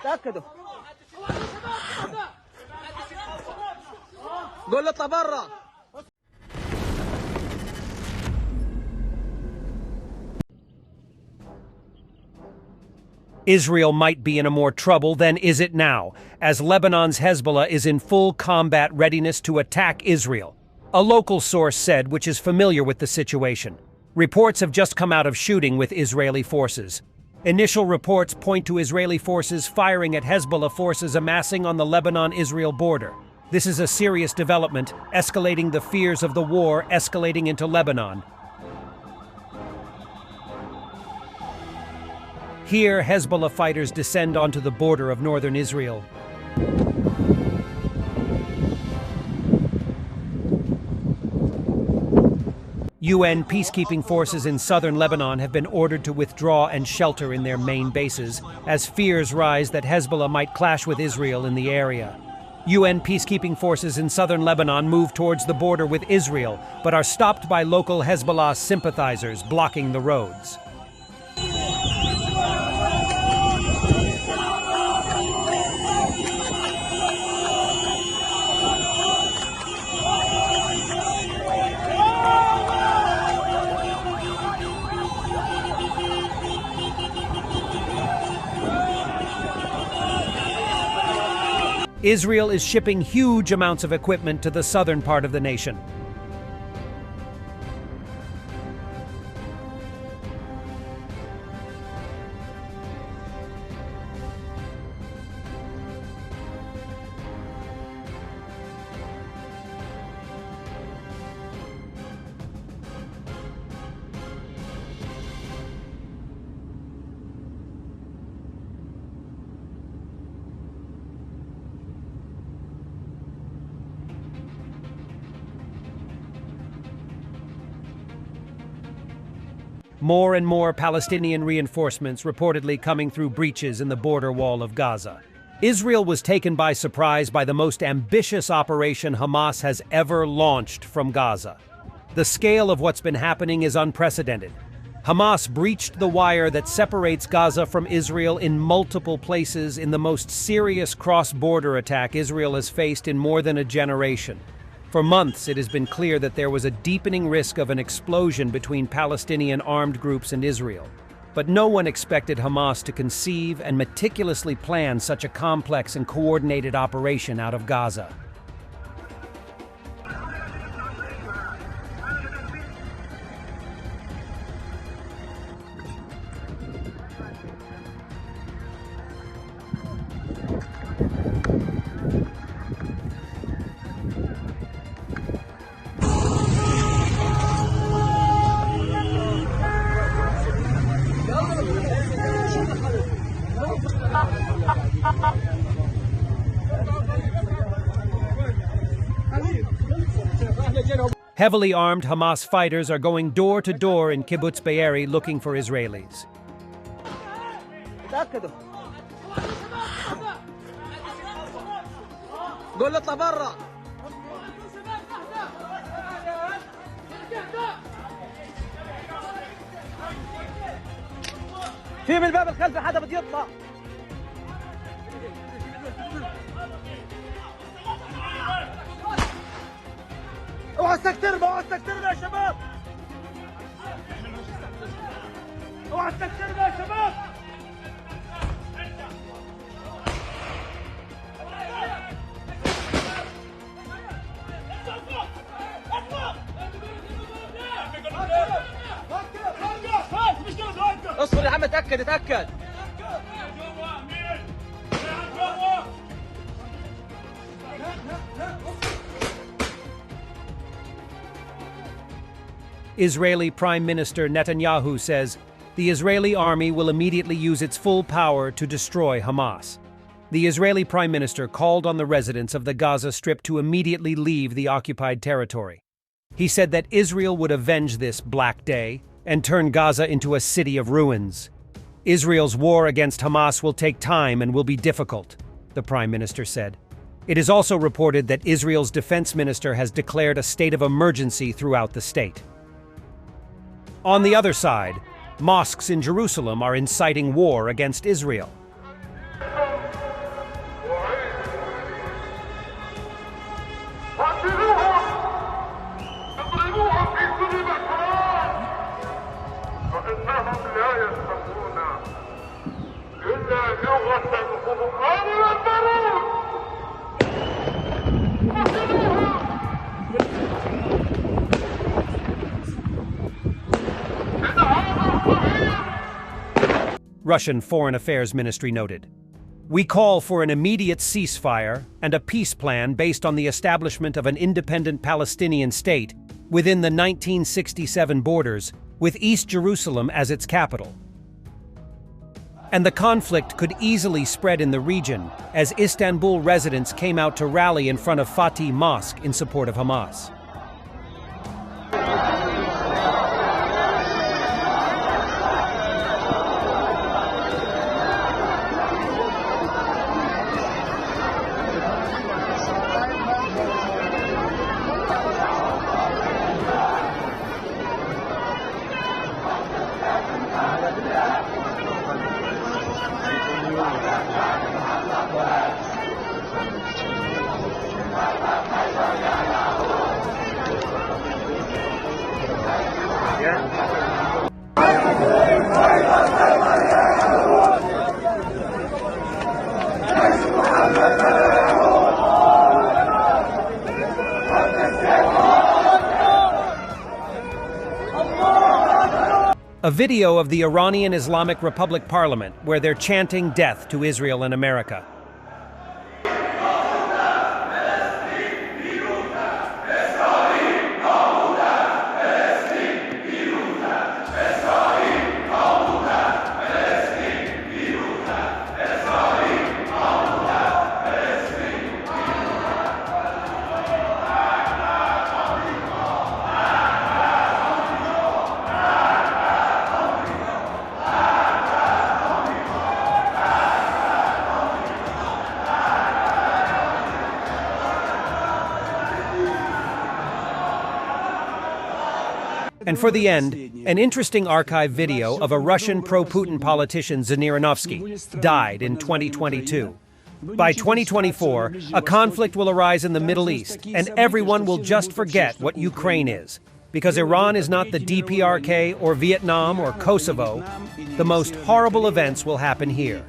تأكدوا. قول له اطلع برا. Israel might be in a more trouble than is it now, as Lebanon's Hezbollah is in full combat readiness to attack Israel. A local source said, which is familiar with the situation. Reports have just come out of shooting with Israeli forces. Initial reports point to Israeli forces firing at Hezbollah forces amassing on the Lebanon-Israel border. This is a serious development, escalating the fears of the war escalating into Lebanon. Here, Hezbollah fighters descend onto the border of northern Israel. UN peacekeeping forces in southern Lebanon have been ordered to withdraw and shelter in their main bases, as fears rise that Hezbollah might clash with Israel in the area. UN peacekeeping forces in southern Lebanon move towards the border with Israel, but are stopped by local Hezbollah sympathizers blocking the roads. Israel is shipping huge amounts of equipment to the southern part of the nation. More and more Palestinian reinforcements reportedly coming through breaches in the border wall of Gaza. Israel was taken by surprise by the most ambitious operation Hamas has ever launched from Gaza. The scale of what's been happening is unprecedented. Hamas breached the wire that separates Gaza from Israel in multiple places in the most serious cross-border attack Israel has faced in more than a generation. For months, it has been clear that there was a deepening risk of an explosion between Palestinian armed groups and Israel. But no one expected Hamas to conceive and meticulously plan such a complex and coordinated operation out of Gaza. Heavily armed Hamas fighters are going door to door in Kibbutz Be'eri looking for Israelis. تأكدوا. قول له اطلع برا. في من الباب الخلفي حدا بده يطلع. اوعى تستكترنا، اوعى تستكترنا يا شباب. اوعى تستكترنا يا شباب. اصبر يا عم، اتأكد اتأكد. Israeli Prime Minister Netanyahu says the Israeli army will immediately use its full power to destroy Hamas. The Israeli Prime Minister called on the residents of the Gaza Strip to immediately leave the occupied territory. He said that Israel would avenge this Black Day and turn Gaza into a city of ruins. Israel's war against Hamas will take time and will be difficult, the Prime Minister said. It is also reported that Israel's defense minister has declared a state of emergency throughout the state. On the other side, mosques in Jerusalem are inciting war against Israel. Russian Foreign Affairs Ministry noted. We call for an immediate ceasefire and a peace plan based on the establishment of an independent Palestinian state within the 1967 borders, with East Jerusalem as its capital. And the conflict could easily spread in the region as Istanbul residents came out to rally in front of Fatih Mosque in support of Hamas. A video of the Iranian Islamic Republic Parliament where they're chanting death to Israel and America. And for the end, an interesting archive video of a Russian pro-Putin politician, Zhirinovsky, died in 2022. By 2024, a conflict will arise in the Middle East, and everyone will just forget what Ukraine is. Because Iran is not the DPRK or Vietnam or Kosovo, the most horrible events will happen here.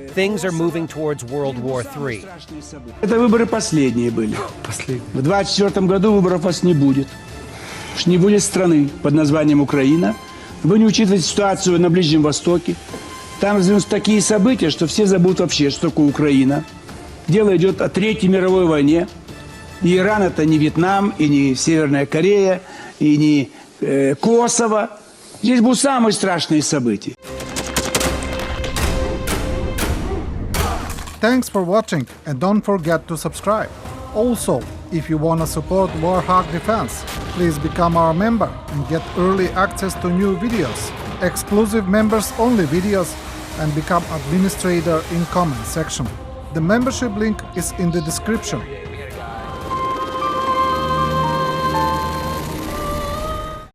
Things are moving towards World War III. Это выборы последние были. В 2024 году выборов у вас не будет. Не будет страны под названием Украина. Вы не учитываете ситуацию на Ближнем Востоке. Там развиваются такие события, что все забудут вообще, что такое Украина. Дело идет о Третьей мировой войне. И Иран это не Вьетнам, и не Северная Корея, и не Косово. Здесь будут самые страшные события. Thanks for watching and don't forget to subscribe. Also, if you want to support Warthog Defense, please become our member and get early access to new videos, exclusive members-only videos, and become administrator in comment section. The membership link is in the description.